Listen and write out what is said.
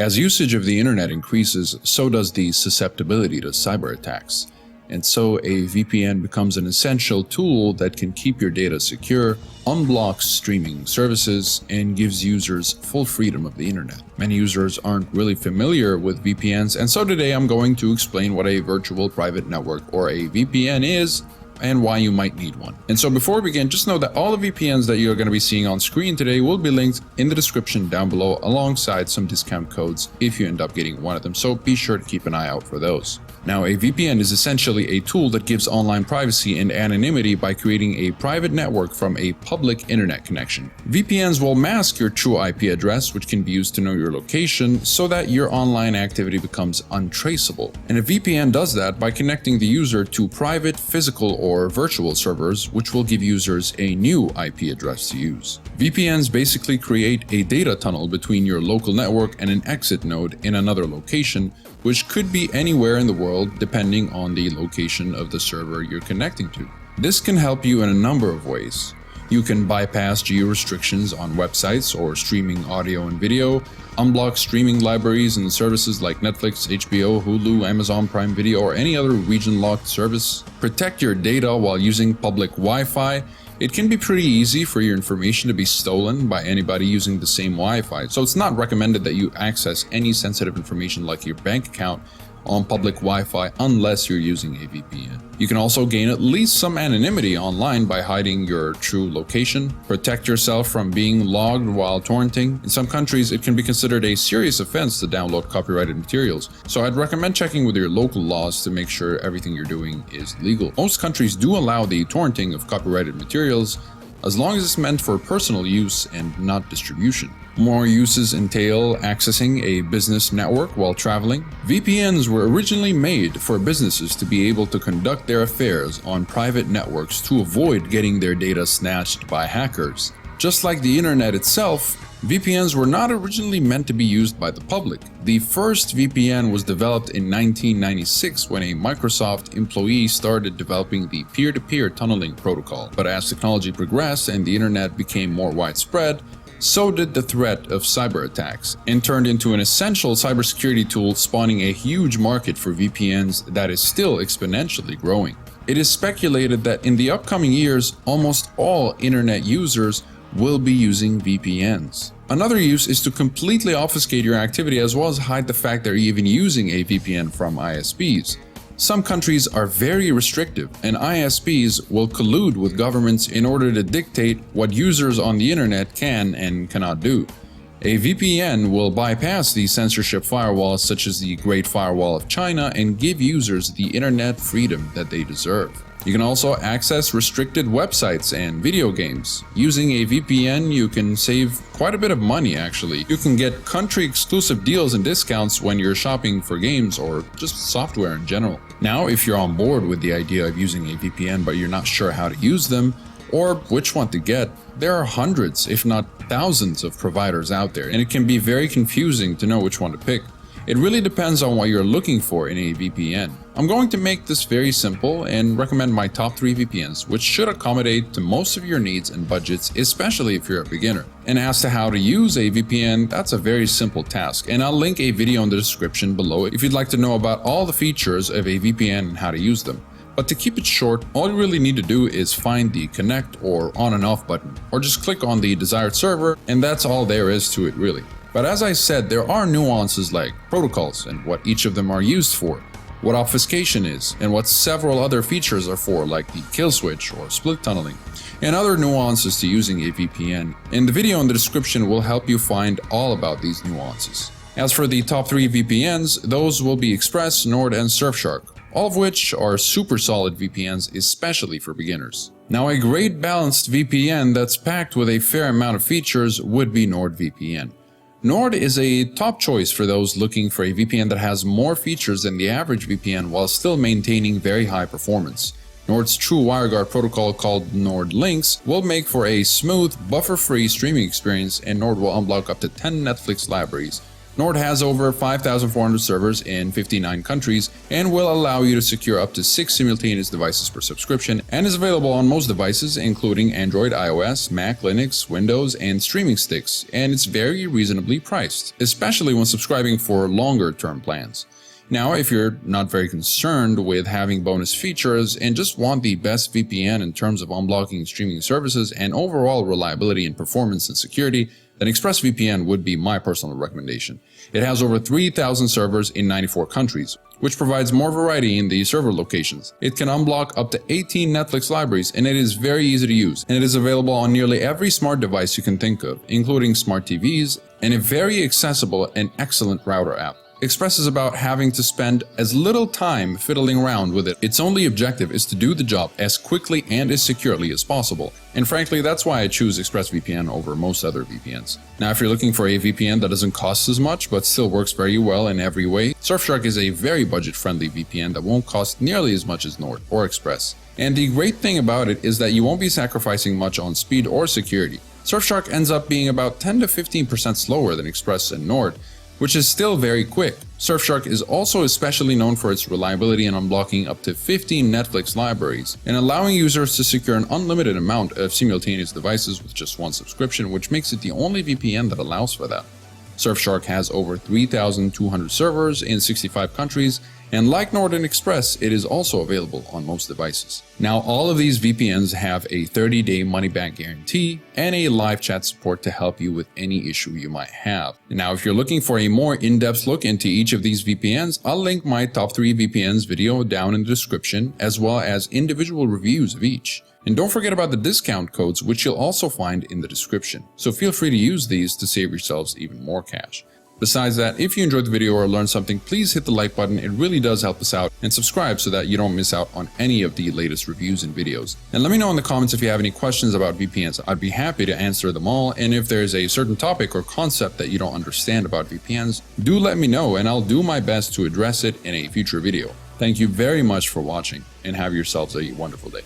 As usage of the internet increases, so does the susceptibility to cyber attacks. And so a VPN becomes an essential tool that can keep your data secure, unblocks streaming services, and gives users full freedom of the internet. Many users aren't really familiar with VPNs, and so today I'm going to explain what a virtual private network or a VPN is and why you might need one. And so before we begin, just know that all the VPNs that you're going to be seeing on screen today will be linked in the description down below alongside some discount codes if you end up getting one of them, so be sure to keep an eye out for those. Now, a VPN is essentially a tool that gives online privacy and anonymity by creating a private network from a public internet connection. VPNs will mask your true IP address, which can be used to know your location, so that your online activity becomes untraceable. And a VPN does that by connecting the user to private, physical, or virtual servers, which will give users a new IP address to use. VPNs basically create a data tunnel between your local network and an exit node in another location, which could be anywhere in the world depending on the location of the server you're connecting to. This can help you in a number of ways. You can bypass geo-restrictions on websites or streaming audio and video, unblock streaming libraries and services like Netflix, HBO, Hulu, Amazon Prime Video, or any other region-locked service, protect your data while using public Wi-Fi. It can be pretty easy for your information to be stolen by anybody using the same Wi-Fi, so it's not recommended that you access any sensitive information like your bank account on public Wi-Fi unless you're using a VPN. You can also gain at least some anonymity online by hiding your true location, protect yourself from being logged while torrenting. In some countries, it can be considered a serious offense to download copyrighted materials, so I'd recommend checking with your local laws to make sure everything you're doing is legal. Most countries do allow the torrenting of copyrighted materials as long as it's meant for personal use and not distribution. More uses entail accessing a business network while traveling. VPNs were originally made for businesses to be able to conduct their affairs on private networks to avoid getting their data snatched by hackers. Just like the internet itself, VPNs were not originally meant to be used by the public. The first VPN was developed in 1996 when a Microsoft employee started developing the peer-to-peer tunneling protocol. But as technology progressed and the internet became more widespread, so did the threat of cyber attacks, and turned into an essential cybersecurity tool, spawning a huge market for VPNs that is still exponentially growing. It is speculated that in the upcoming years, almost all internet users will be using VPNs. Another use is to completely obfuscate your activity as well as hide the fact they're even using a VPN from ISPs. Some countries are very restrictive, and ISPs will collude with governments in order to dictate what users on the internet can and cannot do. A VPN will bypass the censorship firewalls such as the Great Firewall of China and give users the internet freedom that they deserve. You can also access restricted websites and video games. Using a VPN, you can save quite a bit of money actually. You can get country-exclusive deals and discounts when you're shopping for games or just software in general. Now, if you're on board with the idea of using a VPN but you're not sure how to use them or which one to get, there are hundreds, if not thousands of providers out there, and it can be very confusing to know which one to pick. It really depends on what you're looking for in a VPN. I'm going to make this very simple and recommend my top 3 VPNs, which should accommodate to most of your needs and budgets, especially if you're a beginner. And as to how to use a VPN, that's a very simple task, and I'll link a video in the description below if you'd like to know about all the features of a VPN and how to use them. But to keep it short, all you really need to do is find the connect or on and off button, or just click on the desired server, and that's all there is to it really. But as I said, there are nuances like protocols and what each of them are used for, what obfuscation is, and what several other features are for, like the kill switch or split tunneling, and other nuances to using a VPN. And the video in the description will help you find all about these nuances. As for the top 3 VPNs, those will be Express, Nord, and Surfshark, all of which are super solid VPNs, especially for beginners. Now, a great balanced VPN that's packed with a fair amount of features would be NordVPN. Nord is a top choice for those looking for a VPN that has more features than the average VPN while still maintaining very high performance. Nord's true WireGuard protocol called Nord Links will make for a smooth, buffer-free streaming experience, and Nord will unblock up to 10 Netflix libraries, Nord has over 5,400 servers in 59 countries and will allow you to secure up to 6 simultaneous devices per subscription, and is available on most devices including Android, iOS, Mac, Linux, Windows, and streaming sticks, and it's very reasonably priced, especially when subscribing for longer term plans. Now, if you're not very concerned with having bonus features and just want the best VPN in terms of unblocking streaming services and overall reliability and performance and security, then ExpressVPN would be my personal recommendation. It has over 3,000 servers in 94 countries, which provides more variety in the server locations. It can unblock up to 18 Netflix libraries, and it is very easy to use, and it is available on nearly every smart device you can think of, including smart TVs, and a very accessible and excellent router app. Express is about having to spend as little time fiddling around with it. Its only objective is to do the job as quickly and as securely as possible. And frankly, that's why I choose ExpressVPN over most other VPNs. Now, if you're looking for a VPN that doesn't cost as much but still works very well in every way, Surfshark is a very budget-friendly VPN that won't cost nearly as much as Nord or Express. And the great thing about it is that you won't be sacrificing much on speed or security. Surfshark ends up being about 10 to 15% slower than Express and Nord, which is still very quick. Surfshark is also especially known for its reliability in unblocking up to 15 Netflix libraries and allowing users to secure an unlimited amount of simultaneous devices with just one subscription, which makes it the only VPN that allows for that. Surfshark has over 3,200 servers in 65 countries, and like Nord and Express, it is also available on most devices. Now, all of these VPNs have a 30-day money-back guarantee and a live chat support to help you with any issue you might have. Now, if you're looking for a more in-depth look into each of these VPNs, I'll link my top 3 VPNs video down in the description, as well as individual reviews of each. And don't forget about the discount codes, which you'll also find in the description. So feel free to use these to save yourselves even more cash. Besides that, if you enjoyed the video or learned something, please hit the like button. It really does help us out, and subscribe so that you don't miss out on any of the latest reviews and videos. And let me know in the comments if you have any questions about VPNs. I'd be happy to answer them all, and if there's a certain topic or concept that you don't understand about VPNs, do let me know and I'll do my best to address it in a future video. Thank you very much for watching, and have yourselves a wonderful day.